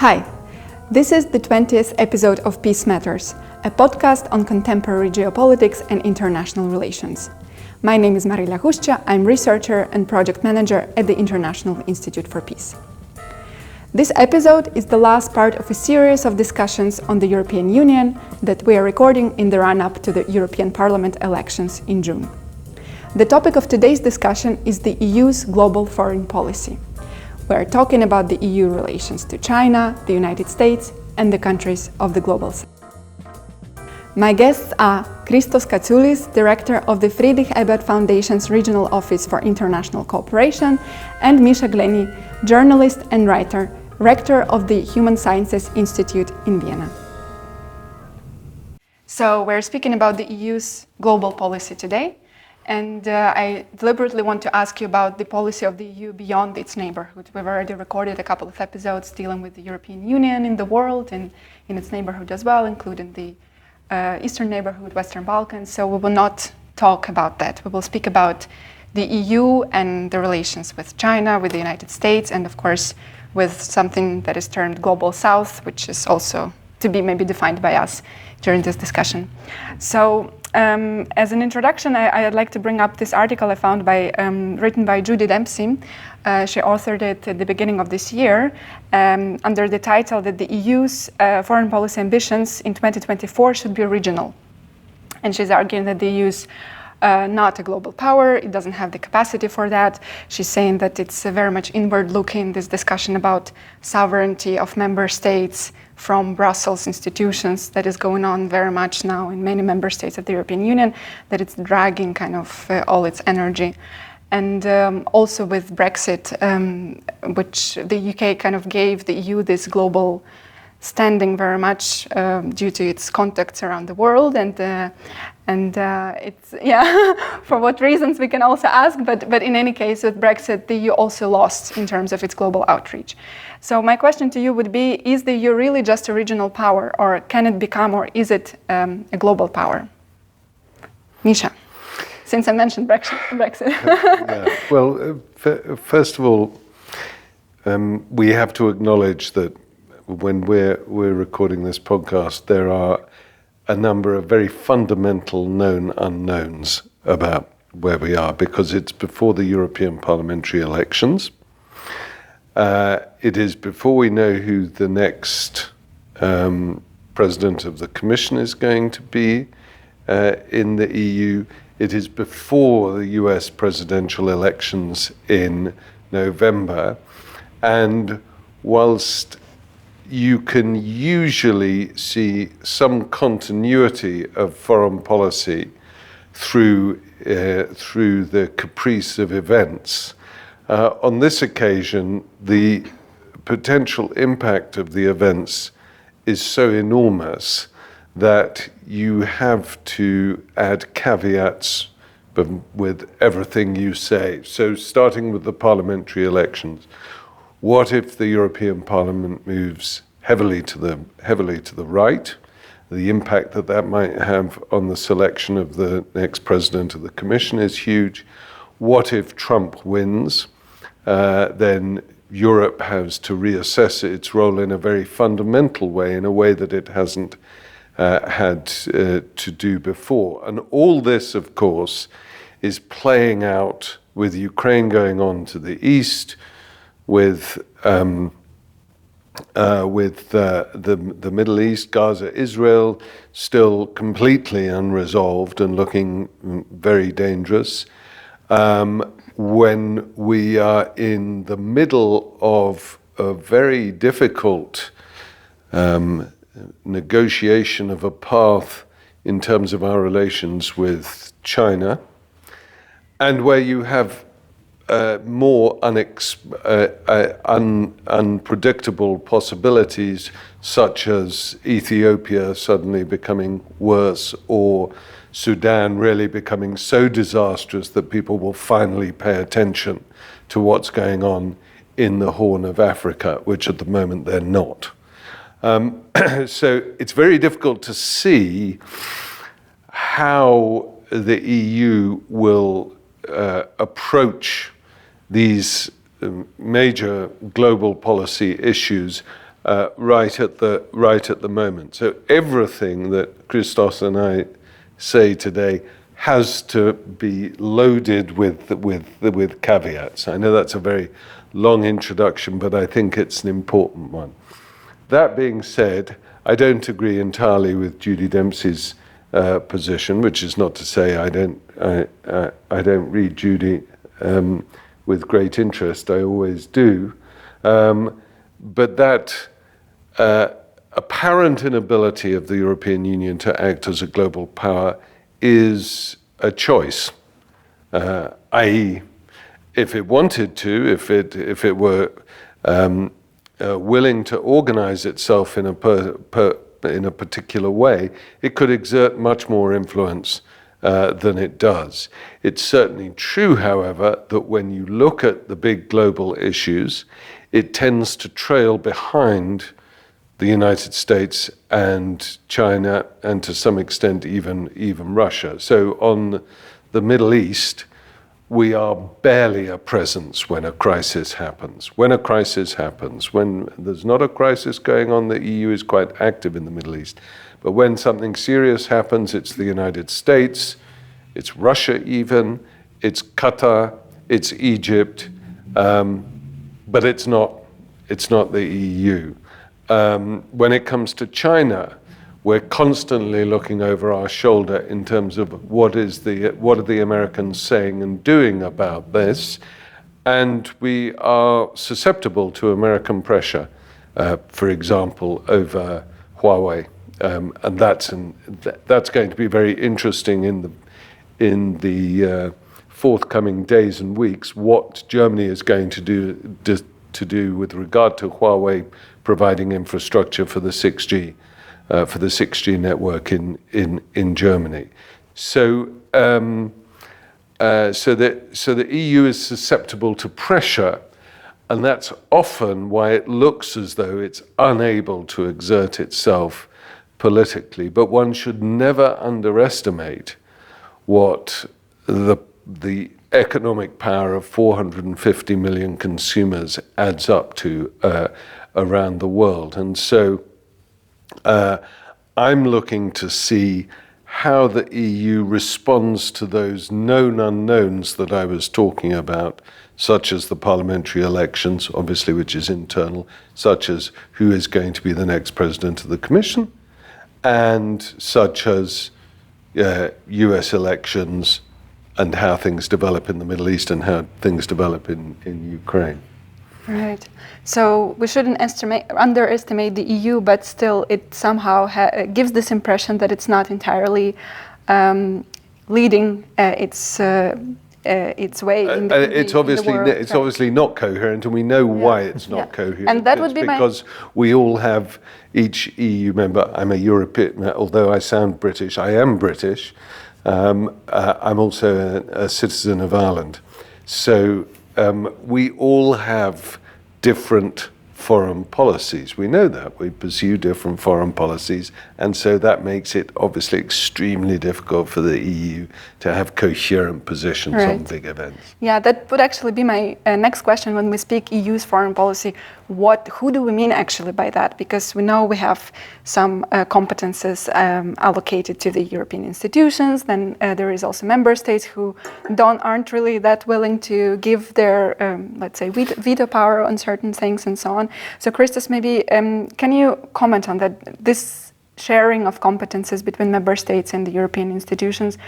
Hi, this is the 20th episode of Peace Matters, a podcast on contemporary geopolitics and international relations. My name is Marila Huszcza, I'm researcher and project manager at the International Institute for Peace. This episode is the last part of a series of discussions on the European Union that we are recording in the run-up to the European Parliament elections in June. The topic of today's discussion is the EU's global foreign policy. We are talking about the EU relations to China, the United States, and the countries of the global south. My guests are Christos Katsioulis, Director of the Friedrich Ebert Foundation's Regional Office for International Cooperation, and Misha Glenny, journalist and writer, Rector of the Human Sciences Institute in Vienna. So we're speaking about the EU's global policy today, and I deliberately want to ask you about the policy of the EU beyond its neighborhood. We've already recorded a couple of episodes dealing with the European Union in the world and in its neighborhood as well, including the Eastern neighborhood, Western Balkans, so we will not talk about that. We will speak about the EU and the relations with China, with the United States, and of course with something that is termed Global South, which is also to be maybe defined by us during this discussion. So as an introduction, I'd like to bring up this article I found written by Judy Dempsey. She authored it at the beginning of this year under the title that the EU's foreign policy ambitions in 2024 should be regional. And she's arguing that the EU's not a global power, it doesn't have the capacity for that. She's saying that it's very much inward-looking, this discussion about sovereignty of member states from Brussels institutions that is going on very much now in many member states of the European Union, that it's dragging kind of all its energy. And also with Brexit, which the UK kind of gave the EU this global standing very much due to its contacts around the world, and it's for what reasons we can also ask, but in any case with Brexit the EU also lost in terms of its global outreach. So my question to you would be, is the EU really just a regional power, or can it become, or is it a global power? Misha, since I mentioned Brexit. Yeah. Well, first of all, we have to acknowledge that when we're recording this podcast, there are a number of very fundamental known unknowns about where we are, because it's before the European parliamentary elections. It is before we know who the next president of the Commission is going to be in the EU. It is before the US presidential elections in November. And whilst you can usually see some continuity of foreign policy through the caprice of events, on this occasion, the potential impact of the events is so enormous that you have to add caveats with everything you say. So starting with the parliamentary elections, what if the European Parliament moves heavily to the right? The impact that might have on the selection of the next president of the Commission is huge. What if Trump wins? Then Europe has to reassess its role in a very fundamental way, in a way that it hasn't had to do before. And all this, of course, is playing out with Ukraine going on to the east, with the Middle East, Gaza, Israel, still completely unresolved and looking very dangerous. When we are in the middle of a very difficult negotiation of a path in terms of our relations with China, and where you have more unpredictable possibilities, such as Ethiopia suddenly becoming worse, or Sudan really becoming so disastrous that people will finally pay attention to what's going on in the Horn of Africa, which at the moment they're not. So it's very difficult to see how the EU will approach these major global policy issues right at the moment. So everything that Christos and I say today has to be loaded with caveats. I know that's a very long introduction, but I think it's an important one. That being said, I don't agree entirely with Judy Dempsey's position, which is not to say I don't read Judy with great interest. I always do, but that apparent inability of the European Union to act as a global power is a choice, i.e., if it wanted to, if it were willing to organize itself in a particular way, it could exert much more influence than it does. It's certainly true, however, that when you look at the big global issues, it tends to trail behind the United States and China, and to some extent even Russia. So on the Middle East, we are barely a presence when a crisis happens. When a crisis happens, when there's not a crisis going on, the EU is quite active in the Middle East. But when something serious happens, it's the United States, it's Russia even, it's Qatar, it's Egypt, but it's not the EU. When it comes to China, we're constantly looking over our shoulder in terms of what are the Americans saying and doing about this, and we are susceptible to American pressure, for example, over Huawei, and that's going to be very interesting in the forthcoming days and weeks. What Germany is going to do with regard to Huawei providing infrastructure for the 6G. For the 6G network in Germany. So the EU is susceptible to pressure, and that's often why it looks as though it's unable to exert itself politically. But one should never underestimate what the economic power of 450 million consumers adds up to around the world. And so I'm looking to see how the EU responds to those known unknowns that I was talking about, such as the parliamentary elections, obviously, which is internal, such as who is going to be the next president of the Commission, and such as US elections and how things develop in the Middle East and how things develop in Ukraine. Right. So we shouldn't underestimate the EU, but still it somehow gives this impression that it's not entirely leading its way in the It's obviously not coherent, and we know why it's not coherent. And that would be because we all have, each EU member, I'm a European, although I sound British, I am British. I'm also a citizen of Ireland. So we all have different foreign policies. We know that. We pursue different foreign policies, and so that makes it obviously extremely difficult for the EU to have coherent positions on big events. Yeah, that would actually be my next question when we speak EU's foreign policy. Who do we mean actually by that? Because we know we have some competences allocated to the European institutions. Then there is also member states who aren't really that willing to give their, let's say, veto power on certain things and so on. So Christos, maybe can you comment on that? This sharing of competences between member states and the European institutions,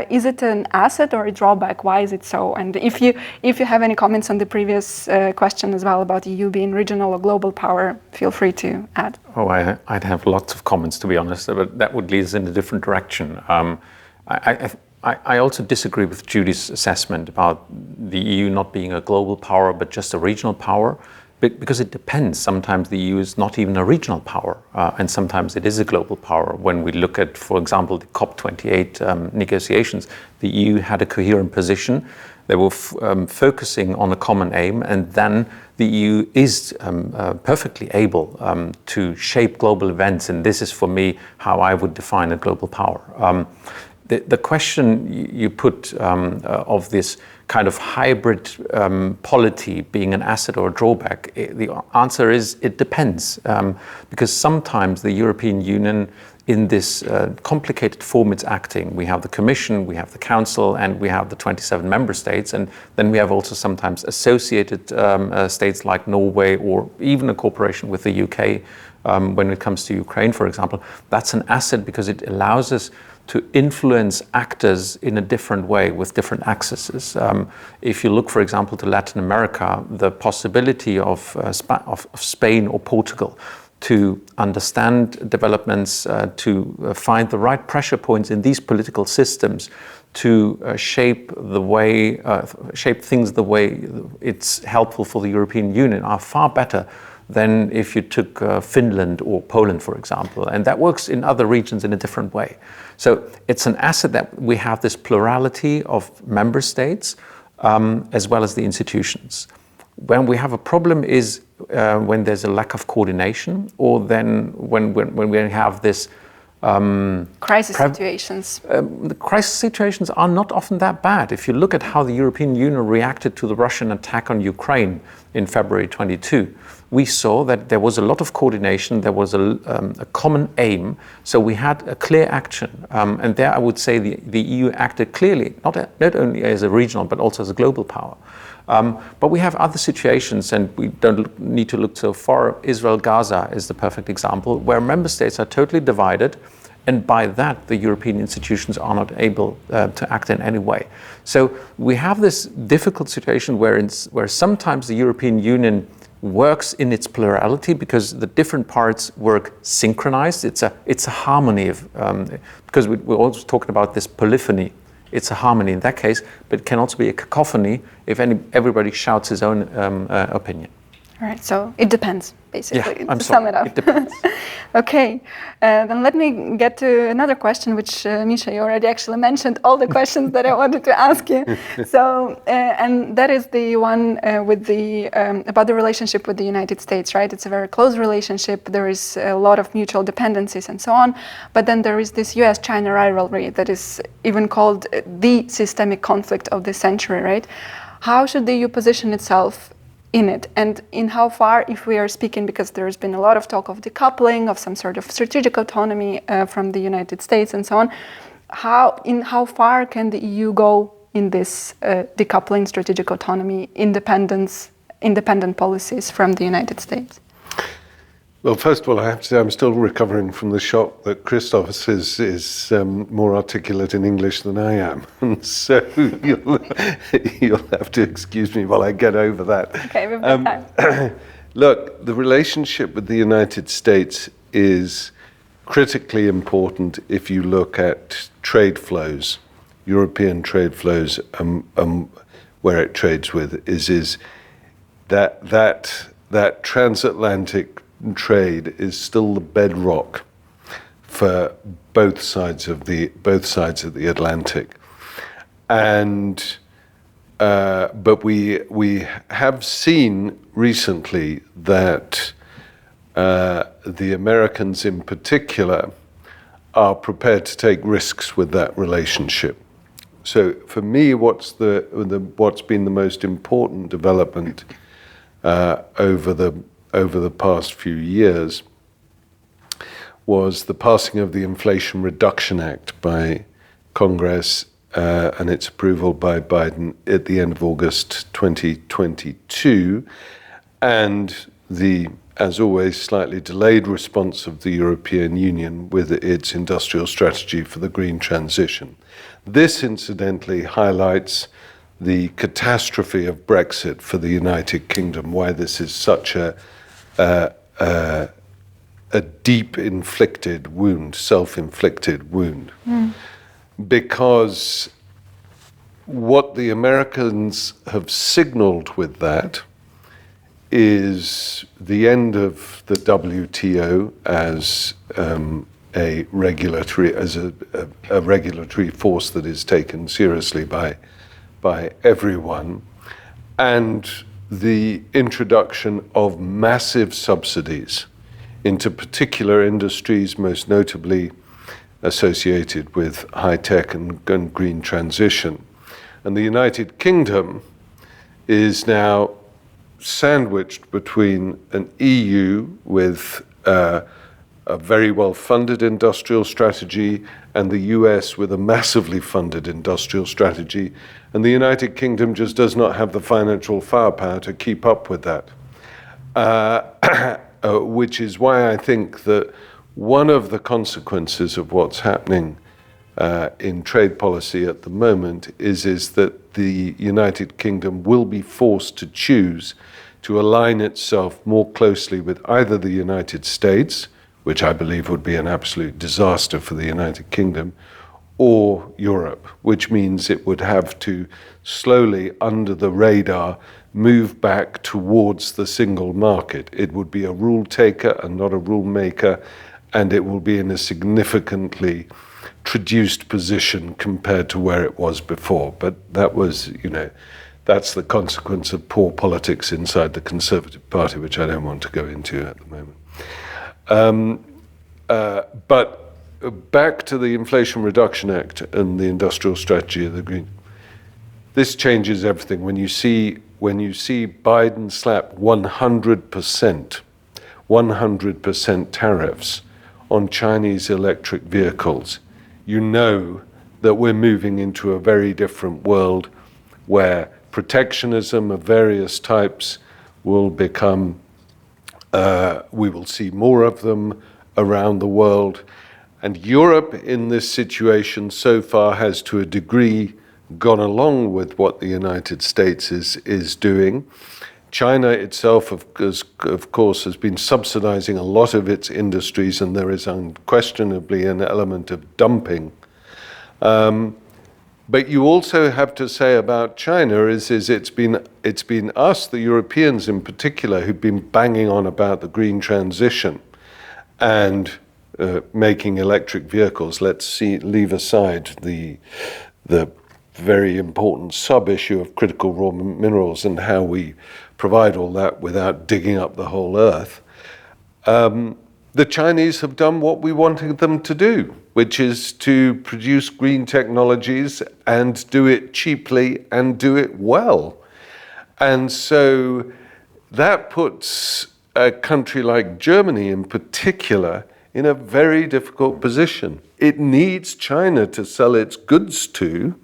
is it an asset or a drawback? Why is it so? And if you have any comments on the previous question as well about the EU being regional or global power, feel free to add. Oh, I'd have lots of comments, to be honest, but that would lead us in a different direction. I also disagree with Judy's assessment about the EU not being a global power, but just a regional power. Because it depends. Sometimes the EU is not even a regional power, and sometimes it is a global power. When we look at, for example, the COP28 negotiations, the EU had a coherent position. They were focusing on a common aim, and then the EU is perfectly able to shape global events, and this is, for me, how I would define a global power. the question you put of this kind of hybrid polity being an asset or a drawback, the answer is it depends. Because sometimes the European Union, in this complicated form it's acting, we have the Commission, we have the Council, and we have the 27 member states, and then we have also sometimes associated states like Norway, or even a cooperation with the UK when it comes to Ukraine, for example. That's an asset because it allows us to influence actors in a different way with different accesses. If you look, for example, to Latin America, the possibility of Spain or Portugal to understand developments, to find the right pressure points in these political systems, to shape things the way it's helpful for the European Union, are far better than if you took Finland or Poland, for example. And that works in other regions in a different way. So it's an asset that we have this plurality of member states as well as the institutions. When we have a problem is when there's a lack of coordination, or then when we have this crisis situations. The crisis situations are not often that bad. If you look at how the European Union reacted to the Russian attack on Ukraine in February 22, we saw that there was a lot of coordination, there was a common aim, so we had a clear action. And there I would say the EU acted clearly, not only as a regional, but also as a global power. But we have other situations, and we don't need to look so far. Israel-Gaza is the perfect example, where member states are totally divided, and by that the European institutions are not able to act in any way. So we have this difficult situation where sometimes the European Union works in its plurality because the different parts work synchronized. It's a harmony of because we're always talking about this polyphony. It's a harmony in that case, but it can also be a cacophony if everybody shouts his own opinion. All right, so it depends, basically, yeah, to sum it up. It depends. Okay, then let me get to another question, which Misha, you already actually mentioned all the questions that I wanted to ask you. So, and that is the one with about the relationship with the United States, right? It's a very close relationship. There is a lot of mutual dependencies and so on. But then there is this US-China rivalry that is even called the systemic conflict of the century, right? How should the EU position itself in it, and in how far, if we are speaking, because there's been a lot of talk of decoupling, of some sort of strategic autonomy from the United States and so on, how far can the EU go in this decoupling, strategic autonomy, independent policies from the United States? Well, first of all, I have to say I'm still recovering from the shock that Christos is more articulate in English than I am. And so you'll have to excuse me while I get over that. Okay, we've got time. Look, the relationship with the United States is critically important if you look at trade flows, European trade flows, where it trades with, is that transatlantic trade is still the bedrock for both sides of the Atlantic, and but we have seen recently that the Americans in particular are prepared to take risks with that relationship. So for me, what's been the most important development over the past few years was the passing of the Inflation Reduction Act by Congress and its approval by Biden at the end of August 2022, and the, as always, slightly delayed response of the European Union with its industrial strategy for the green transition. This, incidentally, highlights the catastrophe of Brexit for the United Kingdom, why this is such a deep inflicted wound, self-inflicted wound. Because what the Americans have signaled with that is the end of the WTO as a regulatory force that is taken seriously by everyone, and the introduction of massive subsidies into particular industries, most notably associated with high tech and green transition. And the United Kingdom is now sandwiched between an EU with a very well-funded industrial strategy and the US with a massively funded industrial strategy. And the United Kingdom just does not have the financial firepower to keep up with that. Which is why I think that one of the consequences of what's happening in trade policy at the moment is that the United Kingdom will be forced to choose to align itself more closely with either the United States, which I believe would be an absolute disaster for the United Kingdom, or Europe, which means it would have to slowly, under the radar, move back towards the single market. It would be a rule taker and not a rule maker, and it will be in a significantly traduced position compared to where it was before. But that was, that's the consequence of poor politics inside the Conservative Party, which I don't want to go into at the moment. But back to the Inflation Reduction Act and the industrial strategy of the Green. This changes everything. When you see Biden slap 100% tariffs on Chinese electric vehicles, you know that we're moving into a very different world where protectionism of various types will become, we will see more of them around the world. And Europe in this situation so far has, to a degree, gone along with what the United States is doing. China itself, of course, has been subsidizing a lot of its industries, and there is unquestionably an element of dumping. But you also have to say about China is it's been us, the Europeans in particular, who've been banging on about the green transition and making electric vehicles. Let's leave aside the very important sub-issue of critical raw minerals and how we provide all that without digging up the whole earth. The Chinese have done what we wanted them to do, which is to produce green technologies and do it cheaply and do it well. And so that puts a country like Germany in particular in a very difficult position. It needs China to sell its goods to.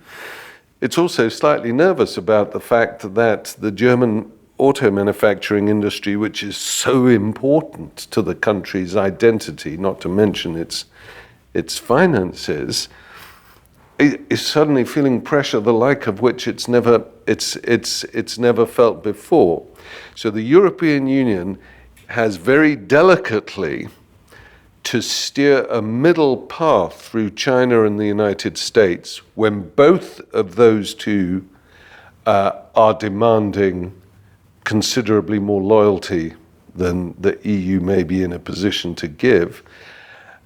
It's also slightly nervous about the fact that the German auto manufacturing industry, which is so important to the country's identity, not to mention its finances, is suddenly feeling pressure the like of which it's never felt before. So the European Union has very delicately to steer a middle path through China and the United States when both of those two are demanding considerably more loyalty than the EU may be in a position to give.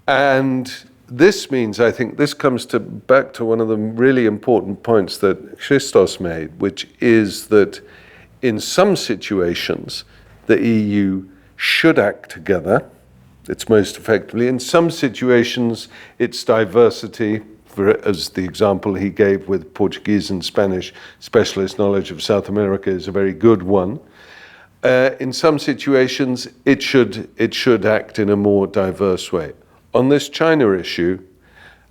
And this means, I think, this comes back to one of the really important points that Christos made, which is that in some situations, the EU should act together. It's most effectively. In some situations, its diversity, as the example he gave with Portuguese and Spanish specialist knowledge of South America, is a very good one. In some situations, it should act in a more diverse way. On this China issue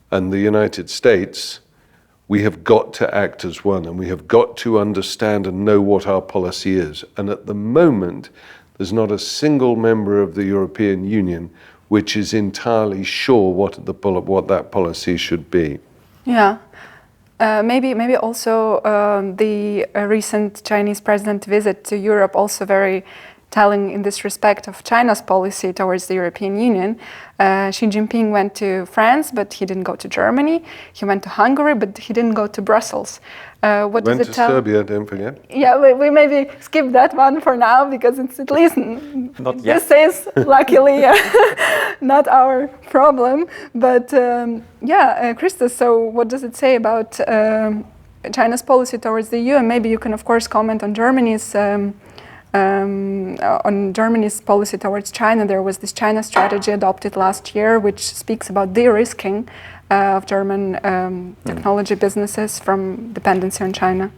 and the United States, we have got to act as one, and we have got to understand and know what our policy is. And at the moment, there's not a single member of the European Union which is entirely sure what that policy should be. Yeah. Maybe also the recent Chinese president visit to Europe also very telling in this respect of China's policy towards the European Union. Xi Jinping went to France, but he didn't go to Germany. He went to Hungary, but he didn't go to Brussels. What does it tell? Went to Serbia, don't forget. Yeah, we maybe skip that one for now because it's at least Not yet. this is luckily not our problem. But Christos, so what does it say about China's policy towards the EU? And maybe you can, of course, comment on Germany's policy towards China. There was this China strategy adopted last year, which speaks about de-risking of German technology businesses from dependency on China?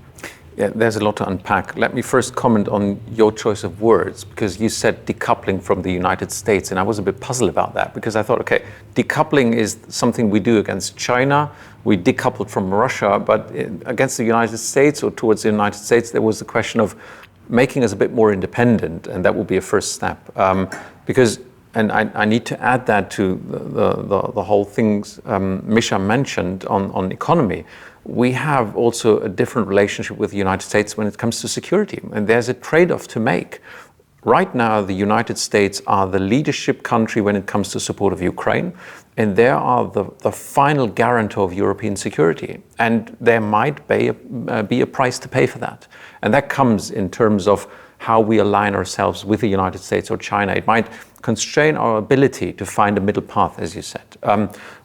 Yeah, there's a lot to unpack. Let me first comment on your choice of words, because you said decoupling from the United States, and I was a bit puzzled about that, because I thought, okay, decoupling is something we do against China. We decoupled from Russia, but against the United States or towards the United States, there was the question of making us a bit more independent, and that would be a first step. Because, and I need to add that to the whole things Misha mentioned on economy. We have also a different relationship with the United States when it comes to security, and there's a trade-off to make. Right now, the United States are the leadership country when it comes to support of Ukraine, and they are the final guarantor of European security. And there might be a price to pay for that. And that comes in terms of how we align ourselves with the United States or China. It might constrain our ability to find a middle path, as you said.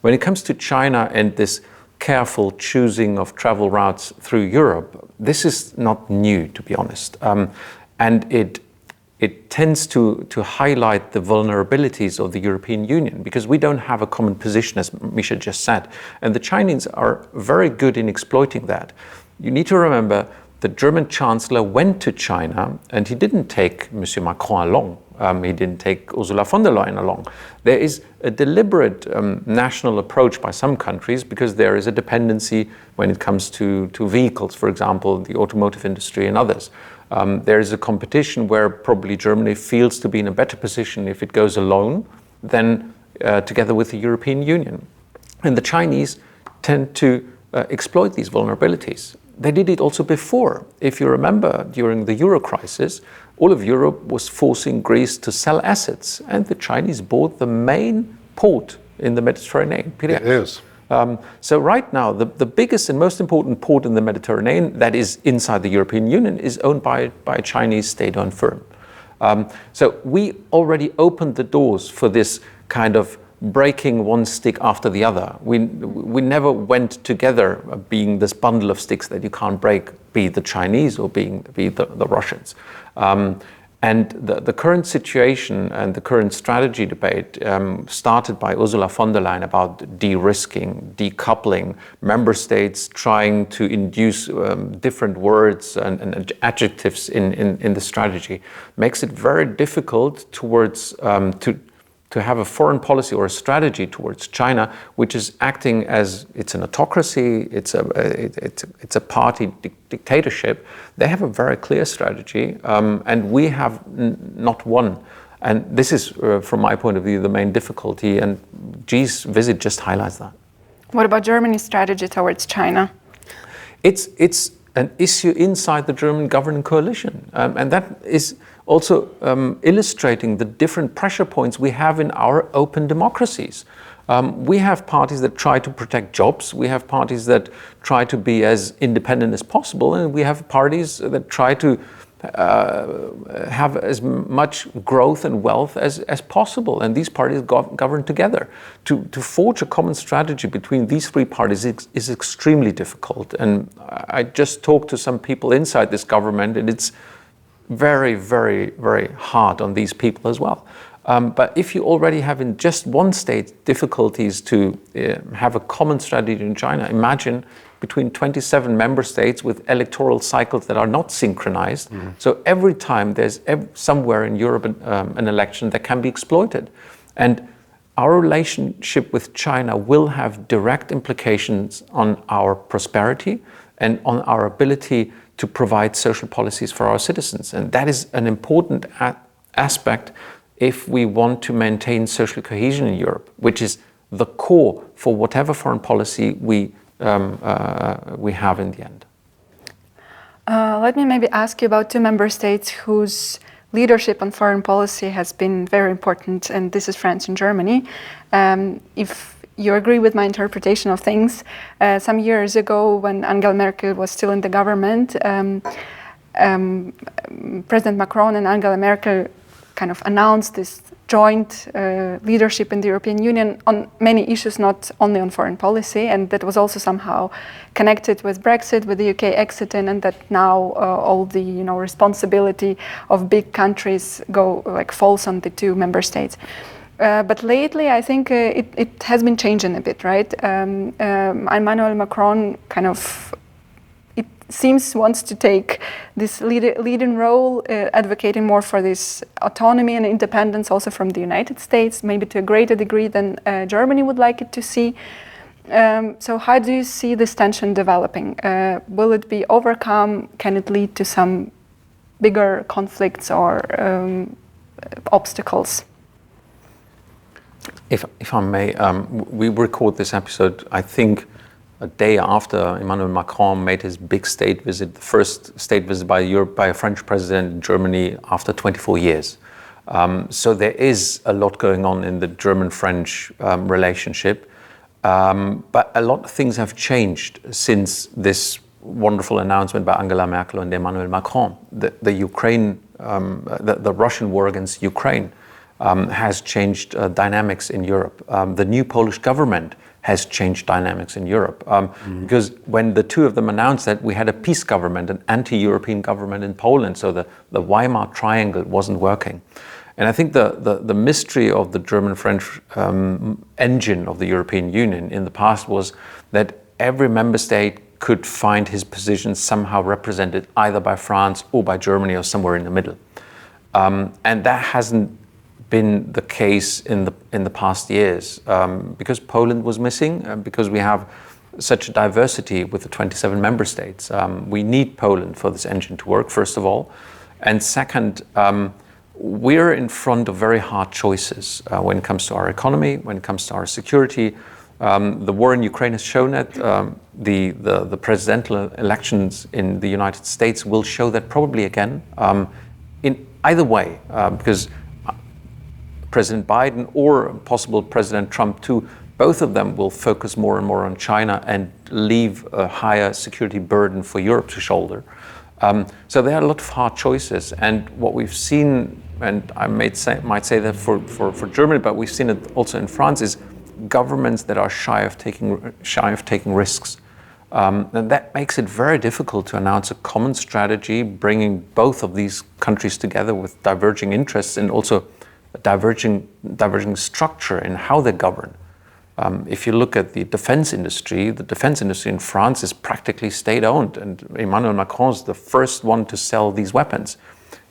When it comes to China and this careful choosing of travel routes through Europe, this is not new, to be honest. And it tends to highlight the vulnerabilities of the European Union, because we don't have a common position, as Misha just said. And the Chinese are very good in exploiting that. You need to remember the German Chancellor went to China, and he didn't take Monsieur Macron along. He didn't take Ursula von der Leyen along. There is a deliberate national approach by some countries, because there is a dependency when it comes to vehicles, for example, the automotive industry and others. There is a competition where probably Germany feels to be in a better position if it goes alone than together with the European Union. And the Chinese tend to exploit these vulnerabilities. They did it also before. If you remember, during the Euro crisis, all of Europe was forcing Greece to sell assets, and the Chinese bought the main port in the Mediterranean. Piraeus. Yes. So right now, the biggest and most important port in the Mediterranean that is inside the European Union is owned by a Chinese state-owned firm. So we already opened the doors for this kind of breaking one stick after the other. We never went together being this bundle of sticks that you can't break, be the Chinese or be the Russians. And the current situation and the current strategy debate started by Ursula von der Leyen about de-risking, decoupling, member states trying to induce different words and adjectives in the strategy, makes it very difficult towards to have a foreign policy or a strategy towards China, which is acting as it's an autocracy, it's a party dictatorship. They have a very clear strategy, and we have not one. And this is, from my point of view, the main difficulty. And Xi's visit just highlights that. What about Germany's strategy towards China? It's an issue inside the German governing coalition, and that is also illustrating the different pressure points we have in our open democracies. We have parties that try to protect jobs, we have parties that try to be as independent as possible, and we have parties that try to have as much growth and wealth as possible. And these parties govern together. To forge a common strategy between these three parties is extremely difficult. And I just talked to some people inside this government, and it's very, very, very hard on these people as well. But if you already have in just one state difficulties to have a common strategy in China, imagine between 27 member states with electoral cycles that are not synchronized. Mm-hmm. So every time there's somewhere in Europe an election that can be exploited. And our relationship with China will have direct implications on our prosperity and on our ability to provide social policies for our citizens. And that is an important aspect if we want to maintain social cohesion in Europe, which is the core for whatever foreign policy we have in the end. Let me maybe ask you about two member states whose leadership on foreign policy has been very important, and this is France and Germany. If you agree with my interpretation of things, some years ago when Angela Merkel was still in the government, President Macron and Angela Merkel kind of announced this joint leadership in the European Union on many issues, not only on foreign policy, and that was also somehow connected with Brexit, with the UK exiting, and that now all the responsibility of big countries falls on the two member states. But lately, I think it has been changing a bit, right? Emmanuel Macron kind of, it seems, wants to take this leading role, advocating more for this autonomy and independence also from the United States, maybe to a greater degree than Germany would like it to see. So how do you see this tension developing? Will it be overcome? Can it lead to some bigger conflicts or obstacles? If I may, we record this episode, I think, a day after Emmanuel Macron made his big state visit, the first state visit by a French president in Germany after 24 years. So there is a lot going on in the German-French relationship. But a lot of things have changed since this wonderful announcement by Angela Merkel and Emmanuel Macron. The Ukraine, the Russian war against Ukraine has changed dynamics in Europe. The new Polish government has changed dynamics in Europe. Because when the two of them announced that, we had a peace government, an anti-European government in Poland, so the Weimar Triangle wasn't working. And I think the mystery of the German-French engine of the European Union in the past was that every member state could find his position somehow represented either by France or by Germany or somewhere in the middle. And that hasn't been the case in the past years because Poland was missing, because we have such a diversity with the 27 member states. We need Poland for this engine to work, first of all. And second, we're in front of very hard choices when it comes to our economy, when it comes to our security. The war in Ukraine has shown that. The presidential elections in the United States will show that probably again. In either way, because President Biden or possible President Trump too, both of them will focus more and more on China and leave a higher security burden for Europe to shoulder. So there are a lot of hard choices, and what we've seen, and I might say that for Germany, but we've seen it also in France, is governments that are shy of taking risks, and that makes it very difficult to announce a common strategy, bringing both of these countries together with diverging interests and also a diverging structure in how they govern. If you look at the defense industry in France is practically state-owned, and Emmanuel Macron is the first one to sell these weapons.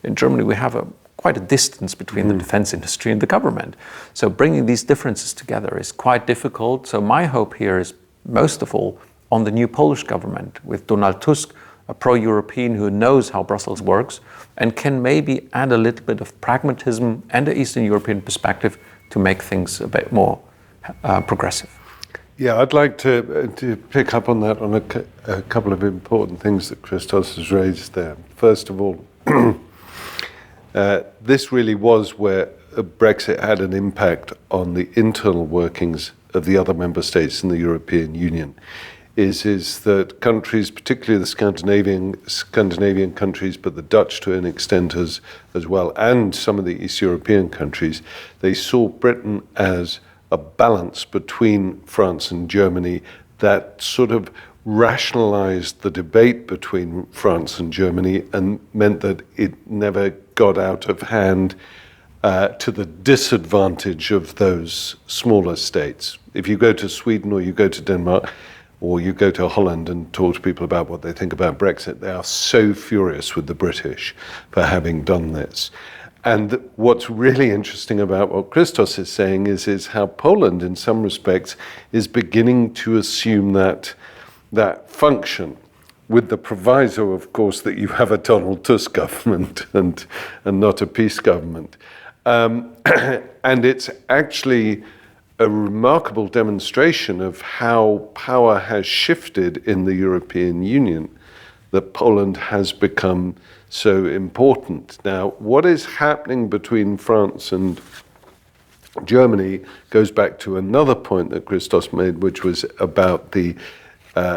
In Germany, we have quite a distance between the defense industry and the government. So bringing these differences together is quite difficult. So my hope here is, most of all, on the new Polish government, with Donald Tusk, a pro-European who knows how Brussels works, and can maybe add a little bit of pragmatism and an Eastern European perspective to make things a bit more progressive. Yeah, I'd like to pick up on that, on a couple of important things that Christos has raised there. First of all, this really was where Brexit had an impact on the internal workings of the other member states in the European Union. Is that countries, particularly the Scandinavian countries, but the Dutch to an extent as well, and some of the East European countries, they saw Britain as a balance between France and Germany that sort of rationalized the debate between France and Germany and meant that it never got out of hand to the disadvantage of those smaller states. If you go to Sweden or you go to Denmark or you go to Holland and talk to people about what they think about Brexit, they are so furious with the British for having done this. And what's really interesting about what Christos is saying is how Poland, in some respects, is beginning to assume that function, with the proviso, of course, that you have a Donald Tusk government and not a peace government. And it's actually a remarkable demonstration of how power has shifted in the European Union, that Poland has become so important. Now, what is happening between France and Germany goes back to another point that Christos made, which was about the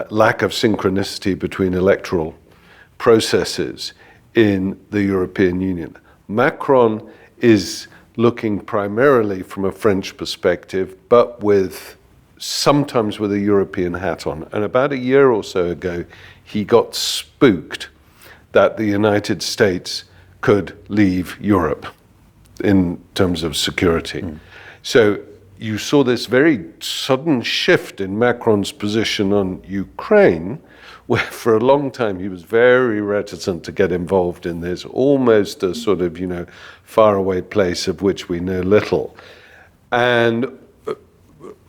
lack of synchronicity between electoral processes in the European Union. Macron is looking primarily from a French perspective, but sometimes with a European hat on. And about a year or so ago, he got spooked that the United States could leave Europe in terms of security. So you saw this very sudden shift in Macron's position on Ukraine, where for a long time he was very reticent to get involved in this, almost a sort of, faraway place of which we know little. And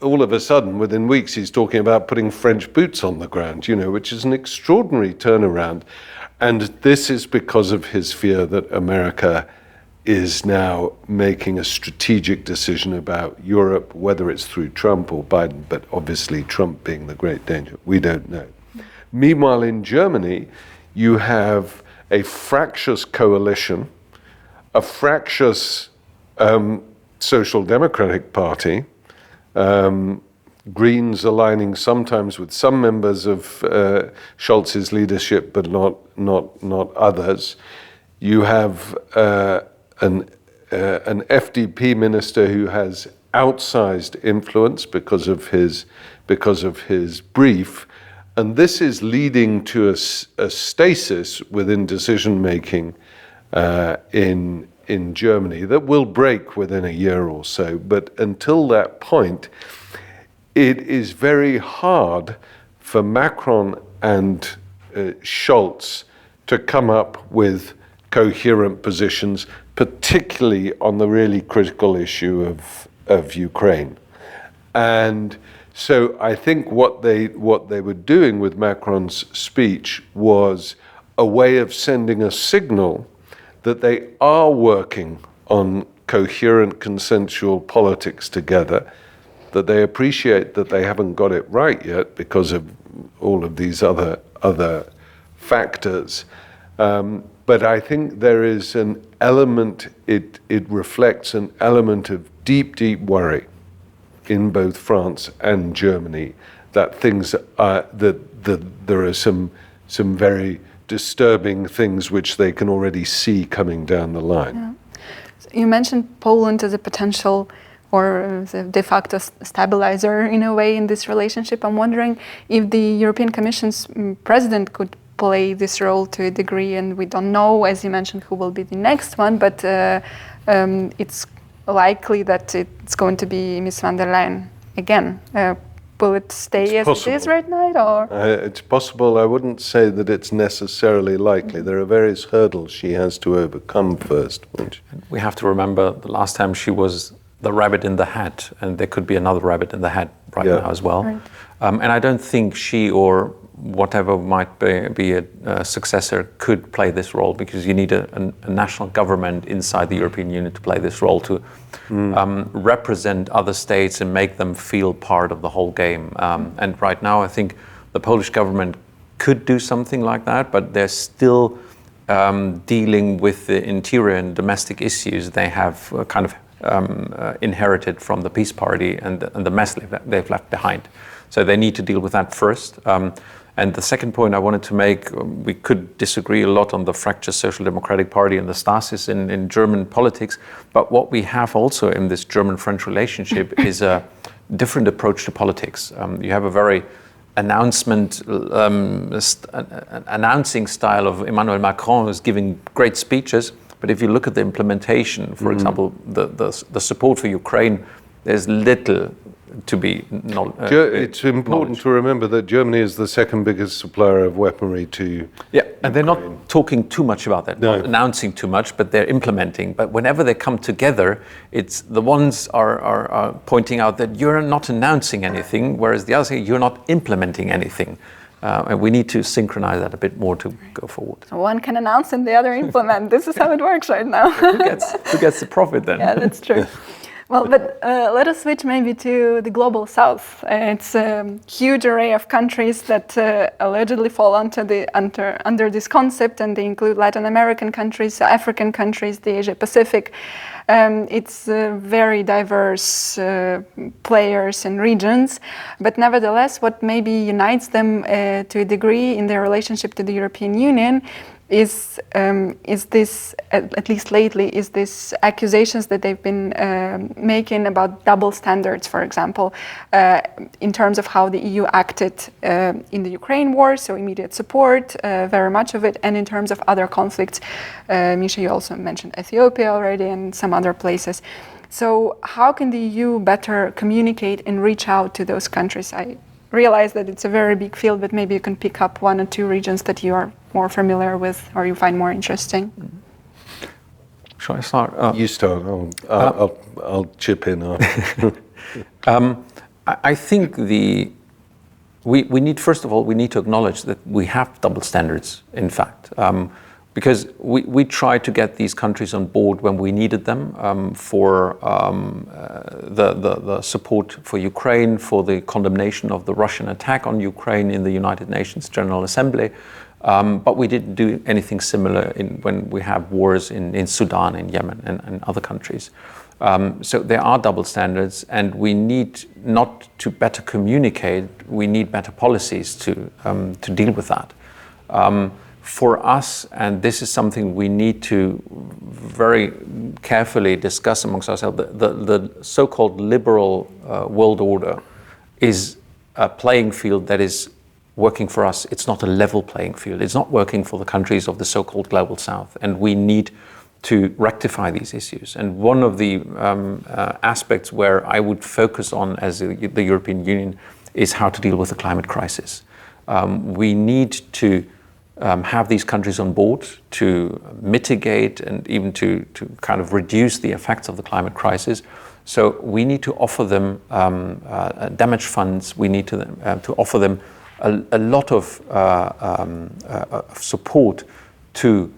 all of a sudden, within weeks, he's talking about putting French boots on the ground, which is an extraordinary turnaround. And this is because of his fear that America is now making a strategic decision about Europe, whether it's through Trump or Biden, but obviously Trump being the great danger. We don't know. Meanwhile, in Germany, you have a fractious coalition, a fractious social democratic party, Greens aligning sometimes with some members of Scholz's leadership, but not others. You have an FDP minister who has outsized influence because of his brief, and this is leading to a stasis within decision making in Germany that will break within a year or so. But until that point, it is very hard for Macron and Scholz to come up with coherent positions, particularly on the really critical issue of Ukraine. And so I think what they were doing with Macron's speech was a way of sending a signal that they are working on coherent consensual politics together, that they appreciate that they haven't got it right yet because of all of these other factors. But I think there is an element, it reflects an element of deep worry in both France and Germany that things are, that there are some very disturbing things which they can already see coming down the line. Yeah. So you mentioned Poland as a potential or the de facto stabilizer in a way in this relationship. I'm wondering if the European Commission's president could play this role to a degree, and we don't know, as you mentioned, who will be the next one, but it's likely that it's going to be Ms. van der Leyen again. Will it stay as it is right now, or? It's possible. I wouldn't say that it's necessarily likely. There are various hurdles she has to overcome first. We have to remember the last time she was the rabbit in the hat, and there could be another rabbit in the hat now as well. Right. And I don't think she or whatever might be a successor could play this role, because you need a national government inside the European Union to play this role, to represent other states and make them feel part of the whole game. And right now I think the Polish government could do something like that, but they're still dealing with the interior and domestic issues they have kind of inherited from the Peace Party and the mess they've left behind. So they need to deal with that first. And the second point I wanted to make, we could disagree a lot on the fractious Social Democratic Party and the stasis in German politics, but what we have also in this German-French relationship is a different approach to politics. You have a very announcing style of Emmanuel Macron, who's giving great speeches, but if you look at the implementation, for example, the support for Ukraine, there's little to be it's important to remember that Germany is the second biggest supplier of weaponry to and they're not talking too much about that, not announcing too much, but they're implementing. But whenever they come together, it's the ones are pointing out that you're not announcing anything, whereas the others say you're not implementing anything. And we need to synchronize that a bit more to go forward. So one can announce and the other implement. This is how it works right now. Who gets the profit then? Yeah, that's true. Well, but let us switch maybe to the global south. It's a huge array of countries that allegedly fall under this concept, and they include Latin American countries, African countries, the Asia Pacific. It's very diverse players and regions, but nevertheless, what maybe unites them to a degree in their relationship to the European Union is this, at least lately, is this accusations that they've been making about double standards, for example, in terms of how the EU acted in the Ukraine war, so immediate support, very much of it, and in terms of other conflicts. Misha, you also mentioned Ethiopia already and some other places. So how can the EU better communicate and reach out to those countries? I realize that it's a very big field, but maybe you can pick up one or two regions that you are more familiar with or you find more interesting. Shall I start? You start. I'll chip in. I think we need, first of all, we need to acknowledge that we have double standards, in fact. Because we tried to get these countries on board when we needed them for the support for Ukraine, for the condemnation of the Russian attack on Ukraine in the United Nations General Assembly. But we didn't do anything similar when we have wars in Sudan, in Yemen, and other countries. So there are double standards, and we need not to better communicate, we need better policies to deal with that. For us, and this is something we need to very carefully discuss amongst ourselves, the so-called liberal world order is a playing field that is working for us. It's not a level playing field. It's not working for the countries of the so-called global south, and we need to rectify these issues. And one of the aspects where I would focus on as the European Union is how to deal with the climate crisis. We need to have these countries on board to mitigate and even to kind of reduce the effects of the climate crisis. So we need to offer them damage funds. We need to offer them a lot of support to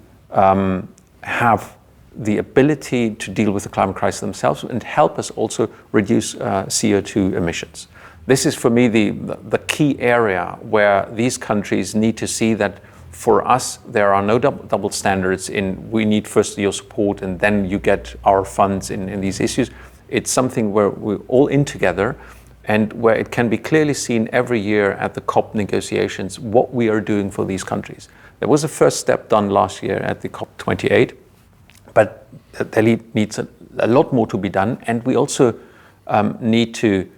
have the ability to deal with the climate crisis themselves and help us also reduce CO2 emissions. This is for me the key area where these countries need to see that for us, there are no double standards in we need first your support and then you get our funds in these issues. It's something where we're all in together and where it can be clearly seen every year at the COP negotiations what we are doing for these countries. There was a first step done last year at the COP28, but there needs a lot more to be done, and we also need to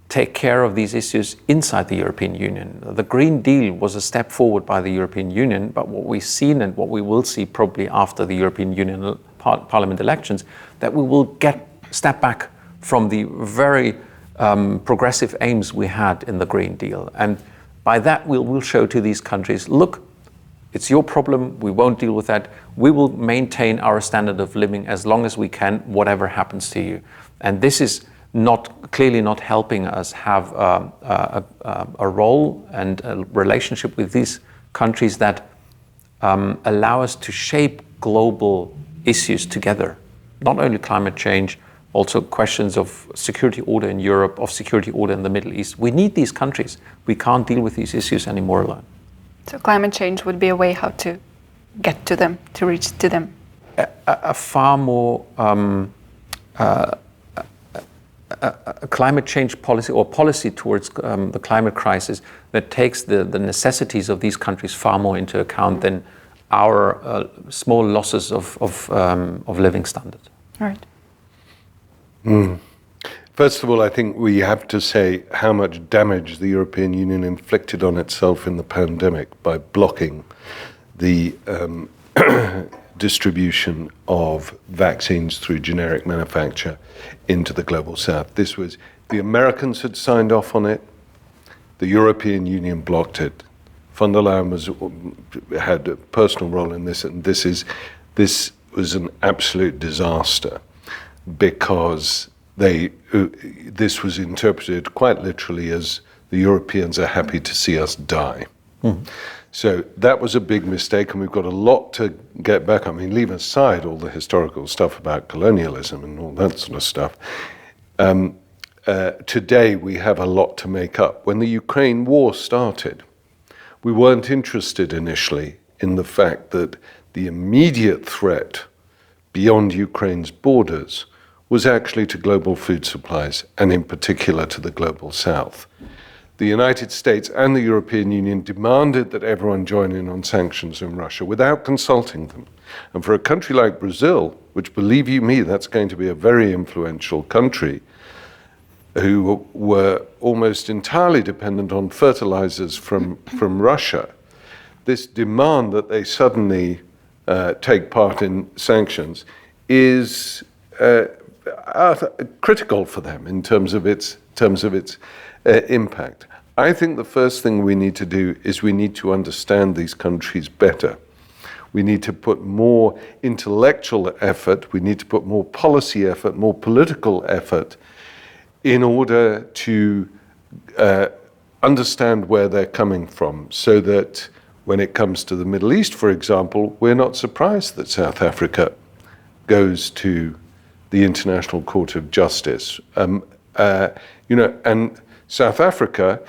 take care of these issues inside the European Union. The Green Deal was a step forward by the European Union, but what we've seen and what we will see probably after the European Union Parliament elections, that we will step back from the very progressive aims we had in the Green Deal. And by that, we'll show to these countries, look, it's your problem, we won't deal with that. We will maintain our standard of living as long as we can, whatever happens to you. And this is clearly not helping us have a role and a relationship with these countries that allow us to shape global issues together. Not only climate change, also questions of security order in Europe, of security order in the Middle East. We need these countries. We can't deal with these issues anymore alone. So climate change would be a way how to get to them, to reach to them. A far more a climate change policy or policy towards the climate crisis that takes the necessities of these countries far more into account than our small losses of living standard. Right. First of all, I think we have to say how much damage the European Union inflicted on itself in the pandemic by blocking the distribution of vaccines through generic manufacture into the global south. This was, the Americans had signed off on it, the European Union blocked it. Von der Leyen had a personal role in this, and this was an absolute disaster because this was interpreted quite literally as the Europeans are happy to see us die. Mm-hmm. So that was a big mistake, and we've got a lot to get back. I mean, leave aside all the historical stuff about colonialism and all that sort of stuff. Today we have a lot to make up. When the Ukraine war started, we weren't interested initially in the fact that the immediate threat beyond Ukraine's borders was actually to global food supplies, and in particular to the global south. the United States and the European Union demanded that everyone join in on sanctions on Russia without consulting them. And for a country like Brazil, which, believe you me, that's going to be a very influential country, who were almost entirely dependent on fertilizers from Russia, this demand that they suddenly take part in sanctions is critical for them in terms of its impact. I think the first thing we need to do is we need to understand these countries better. We need to put more intellectual effort, we need to put more policy effort, more political effort in order to understand where they're coming from, so that when it comes to the Middle East, for example, we're not surprised that South Africa goes to the International Court of Justice. And South Africa,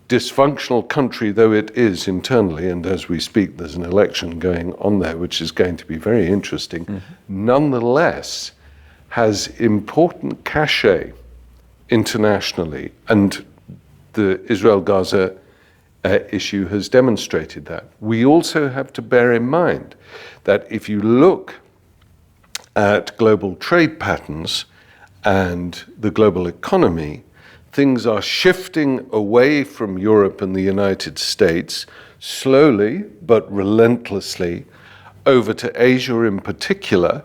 dysfunctional country though it is internally, and as we speak, there's an election going on there, which is going to be very interesting, nonetheless has important cachet internationally, and the Israel-Gaza issue has demonstrated that. We also have to bear in mind that if you look at global trade patterns and the global economy, things are shifting away from Europe and the United States slowly but relentlessly over to Asia in particular,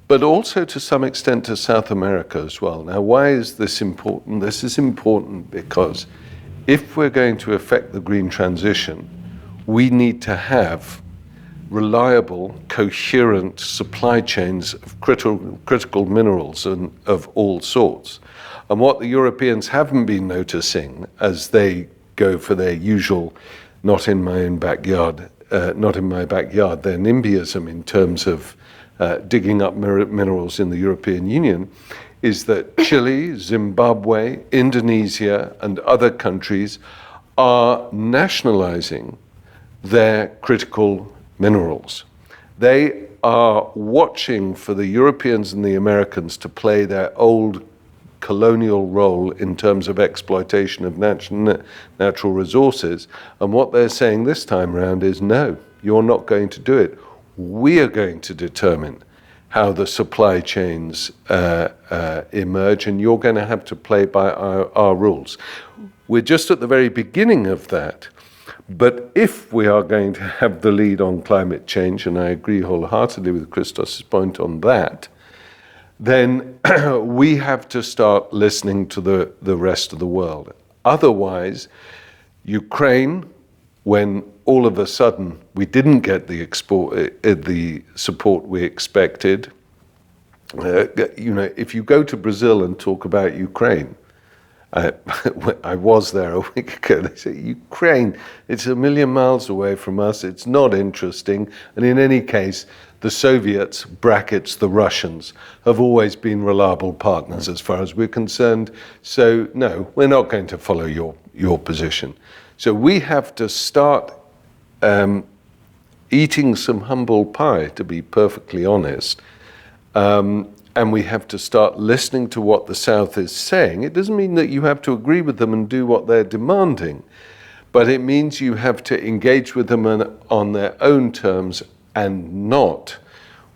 but also to some extent to South America as well. Now, why is this important? This is important because if we're going to affect the green transition, we need to have reliable, coherent supply chains of critical minerals and of all sorts. And what the Europeans haven't been noticing as they go for their usual not in my backyard, their NIMBYism in terms of digging up minerals in the European Union, is that Chile, Zimbabwe, Indonesia, and other countries are nationalizing their critical minerals. They are watching for the Europeans and the Americans to play their old colonial role in terms of exploitation of natural resources. And what they're saying this time around is, no, you're not going to do it. We are going to determine how the supply chains emerge, and you're going to have to play by our rules. We're just at the very beginning of that. But if we are going to have the lead on climate change, and I agree wholeheartedly with Christos' point on that, then we have to start listening to the rest of the world. Otherwise, Ukraine, when all of a sudden we didn't get the support we expected, if you go to Brazil and talk about Ukraine, I was there a week ago. They say, Ukraine, it's a million miles away from us. It's not interesting. And in any case, the Soviets, brackets the Russians, have always been reliable partners as far as we're concerned. So no, we're not going to follow your position. So we have to start eating some humble pie, to be perfectly honest. And we have to start listening to what the South is saying. It doesn't mean that you have to agree with them and do what they're demanding, but it means you have to engage with them on their own terms and not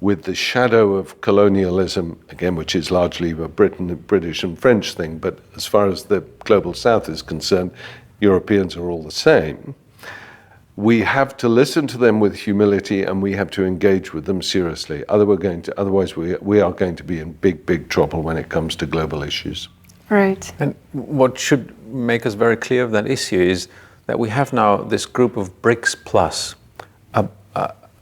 with the shadow of colonialism, again, which is largely a British and French thing, but as far as the global South is concerned, Europeans are all the same. We have to listen to them with humility, and we have to engage with them seriously. Otherwise, we are going to be in big, big trouble when it comes to global issues. Right. And what should make us very clear of that issue is that we have now this group of BRICS plus,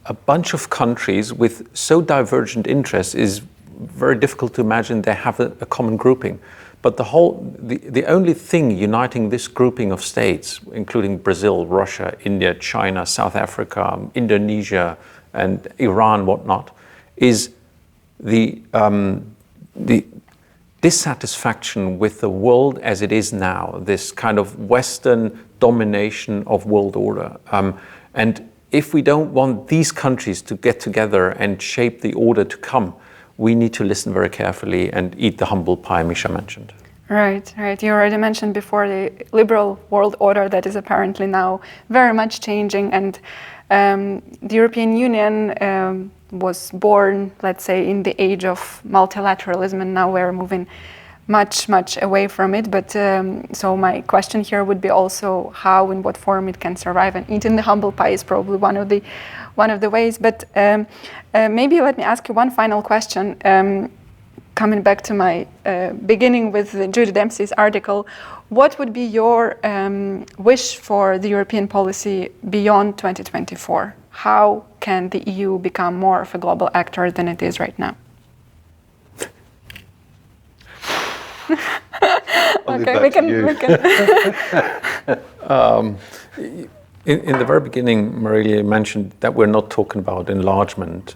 a bunch of countries with so divergent interests is very difficult to imagine they have a common grouping. But the only thing uniting this grouping of states, including Brazil, Russia, India, China, South Africa, Indonesia, and Iran, whatnot, is the dissatisfaction with the world as it is now, this kind of Western domination of world order. And if we don't want these countries to get together and shape the order to come, we need to listen very carefully and eat the humble pie Misha mentioned. Right, right. You already mentioned before the liberal world order that is apparently now very much changing, and the European Union was born, let's say, in the age of multilateralism, and now we're moving much, much away from it. But so my question here would be also how, in what form it can survive, and eating the humble pie is probably one of the ways. But maybe let me ask you one final question. Coming back to my beginning with Judy Dempsey's article, what would be your wish for the European policy beyond 2024? How can the EU become more of a global actor than it is right now? Okay, we can. In the very beginning, Marilia mentioned that we're not talking about enlargement,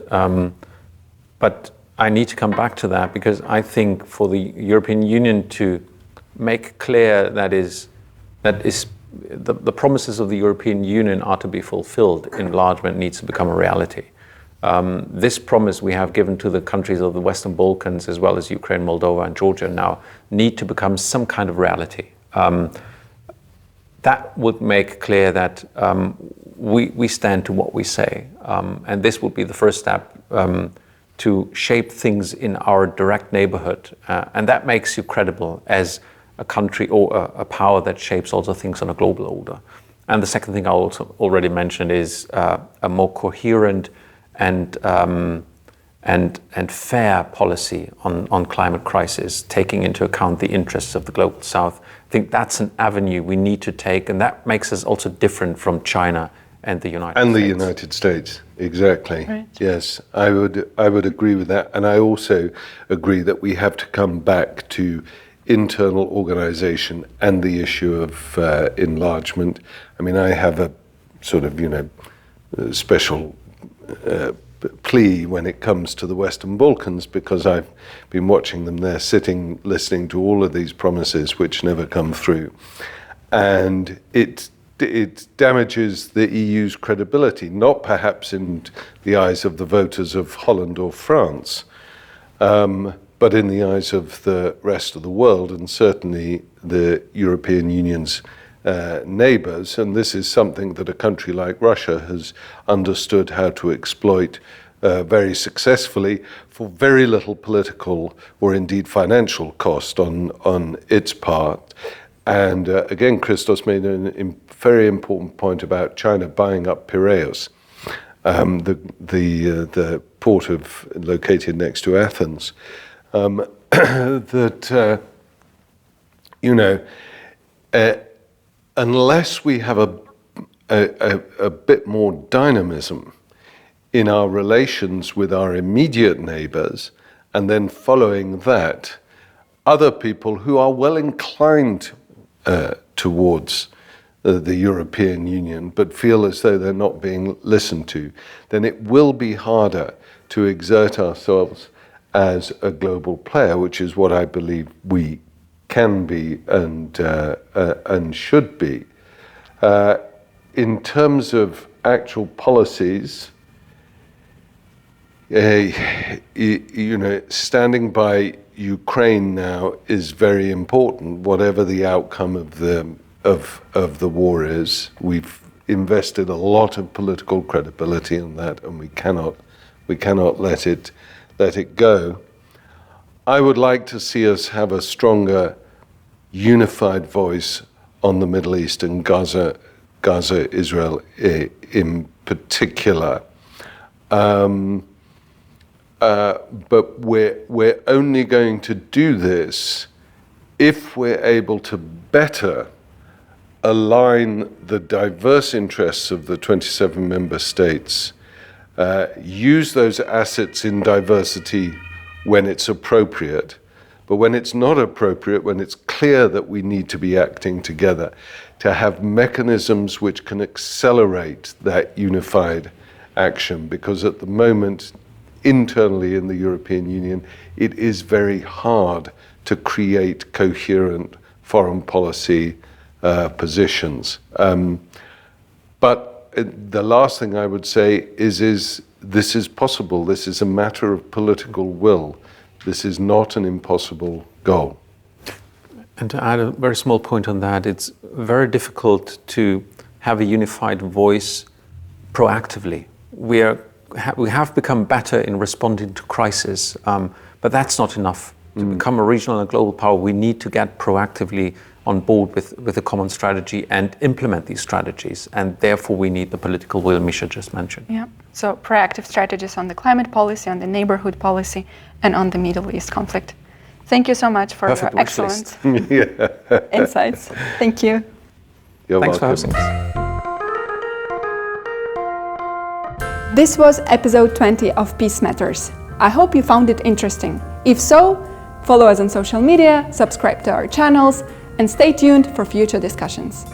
but I need to come back to that because I think for the European Union to make clear that the promises of the European Union are to be fulfilled, enlargement needs to become a reality. This promise we have given to the countries of the Western Balkans, as well as Ukraine, Moldova, and Georgia now, need to become some kind of reality. That would make clear that we stand to what we say, and this would be the first step to shape things in our direct neighborhood, and that makes you credible as a country or a power that shapes also things on a global order. And the second thing I also already mentioned is a more coherent and fair policy on climate crisis, taking into account the interests of the global South. I think that's an avenue we need to take, and that makes us also different from China and the United States. And the United States, exactly. Right. Yes, I would agree with that. And I also agree that we have to come back to internal organization and the issue of enlargement. I mean, I have a sort of, special plea when it comes to the Western Balkans, because I've been watching them there sitting, listening to all of these promises which never come through. And it damages the EU's credibility, not perhaps in the eyes of the voters of Holland or France, but in the eyes of the rest of the world, and certainly the European Union's neighbors. And this is something that a country like Russia has understood how to exploit very successfully for very little political or indeed financial cost on its part. And again, Christos made a very important point about China buying up Piraeus, the port located next to Athens. Unless we have a bit more dynamism in our relations with our immediate neighbors, and then following that, other people who are well inclined towards the European Union, but feel as though they're not being listened to, then it will be harder to exert ourselves as a global player, which is what I believe we can be and should be. In terms of actual policies, standing by Ukraine now is very important, whatever the outcome of the war is. We've invested a lot of political credibility in that, and we cannot let it go. I would like to see us have a stronger, unified voice on the Middle East and Gaza, Israel in particular. But we're only going to do this if we're able to better align the diverse interests of the 27 member states, use those assets in diversity when it's appropriate, but when it's not appropriate, when it's clear that we need to be acting together, to have mechanisms which can accelerate that unified action, because at the moment, internally in the European Union, it is very hard to create coherent foreign policy positions. But the last thing I would say is this is possible. This is a matter of political will. This is not an impossible goal. And to add a very small point on that, it's very difficult to have a unified voice proactively. We have become better in responding to crisis, but that's not enough. To become a regional and global power, we need to get proactively on board with a common strategy and implement these strategies. And therefore, we need the political will Misha just mentioned. Yeah. So proactive strategies on the climate policy, on the neighborhood policy, and on the Middle East conflict. Thank you so much for your excellent insights. Thank you. Thanks for hosting us. This was episode 20 of Peace Matters. I hope you found it interesting. If so, follow us on social media, subscribe to our channels, and stay tuned for future discussions.